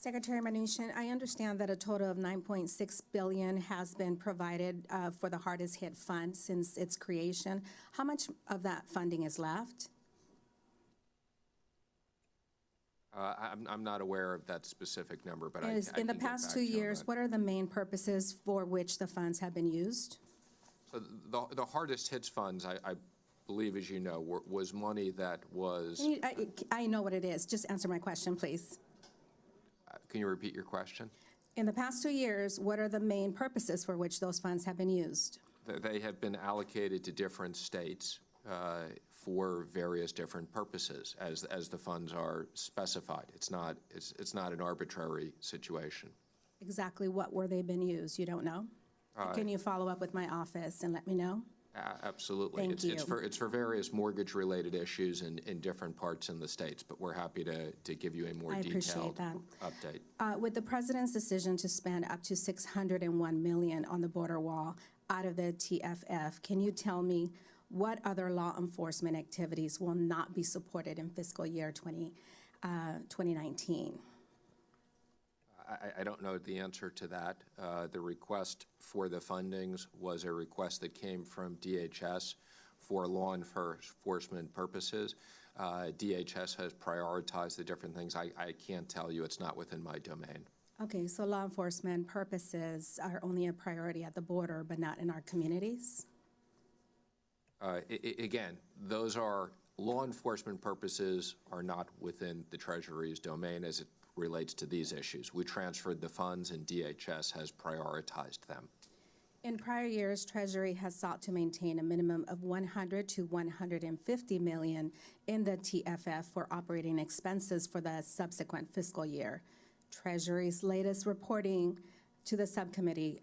Secretary Mnuchin, I understand that a total of $9.6 billion has been provided for the hardest hit fund since its creation. How much of that funding is left? I'm not aware of that specific number, but in the past 2 years, what are the main purposes for which the funds have been used? So the hardest hits funds, I believe, as you know, was money that was. I know what it is. Just answer my question, please. Can you repeat your question? In the past 2 years, what are the main purposes for which those funds have been used? They have been allocated to different states for various different purposes as the funds are specified. It's not an arbitrary situation. Exactly what were they been used? You don't know? Can you follow up with my office and let me know? Absolutely. Thank you. It's for various mortgage-related issues in different parts in the states, but we're happy to give you a more detailed update. With the President's decision to spend up to $601 million on the border wall out of the TFF, can you tell me what other law enforcement activities will not be supported in fiscal year 2019? I don't know the answer to that. The request for the fundings was a request that came from DHS for law enforcement purposes. DHS has prioritized the different things. I can't tell you. It's not within my domain. Okay, so law enforcement purposes are only a priority at the border, but not in our communities? Again, those are law enforcement purposes are not within the Treasury's domain as it relates to these issues. We transferred the funds and DHS has prioritized them. In prior years, Treasury has sought to maintain a minimum of $100 to $150 million in the TFF for operating expenses for the subsequent fiscal year. Treasury's latest reporting to the subcommittee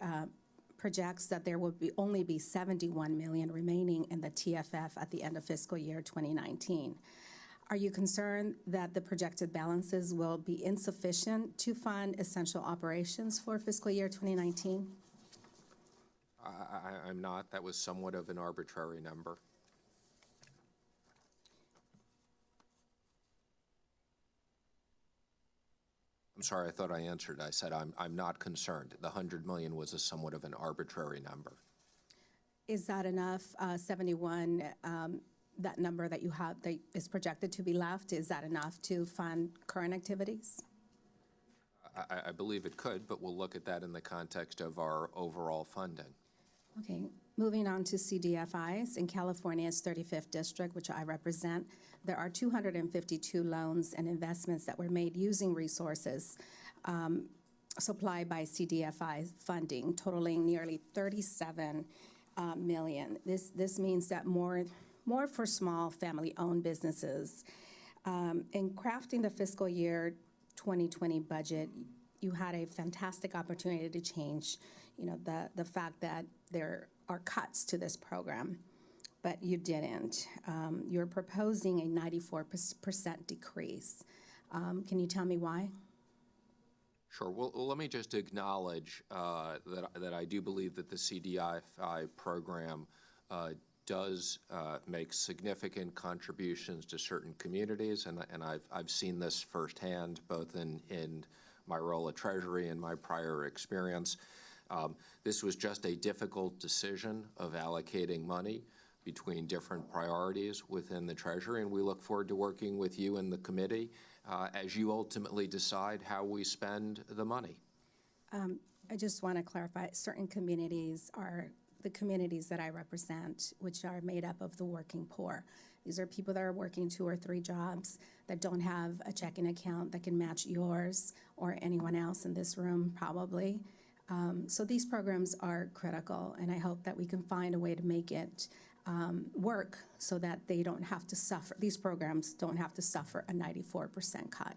projects that there will only be $71 million remaining in the TFF at the end of fiscal year 2019. Are you concerned that the projected balances will be insufficient to fund essential operations for fiscal year 2019? I'm not. That was somewhat of an arbitrary number. I'm sorry, I thought I answered. I said I'm not concerned. The $100 million was somewhat of an arbitrary number. Is that enough, 71, that number that you have that is projected to be left, is that enough to fund current activities? I believe it could, but we'll look at that in the context of our overall funding. Okay, moving on to CDFIs. In California's 35th District, which I represent, there are 252 loans and investments that were made using resources supplied by CDFI funding, totaling nearly $37 million. This means that more for small family-owned businesses. In crafting the fiscal year 2020 budget, you had a fantastic opportunity to change, the fact that there are cuts to this program, but you didn't. You're proposing a 94% decrease. Can you tell me why? Sure. Well, let me just acknowledge that I do believe that the CDFI program does make significant contributions to certain communities, and I've seen this firsthand, both in my role at Treasury and my prior experience. This was just a difficult decision of allocating money between different priorities within the Treasury, and we look forward to working with you and the committee as you ultimately decide how we spend the money. I just want to clarify, certain communities are the communities that I represent, which are made up of the working poor. These are people that are working 2 or 3 jobs, that don't have a checking account that can match yours or anyone else in this room, probably. So these programs are critical, and I hope that we can find a way to make it work so that they don't have to suffer, these programs don't have to suffer a 94% cut.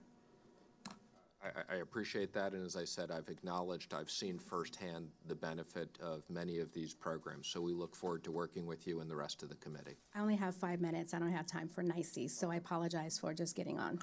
I appreciate that, and as I said, I've seen firsthand the benefit of many of these programs, so we look forward to working with you and the rest of the committee. I only have 5 minutes. I don't have time for niceties, so I apologize for just getting on.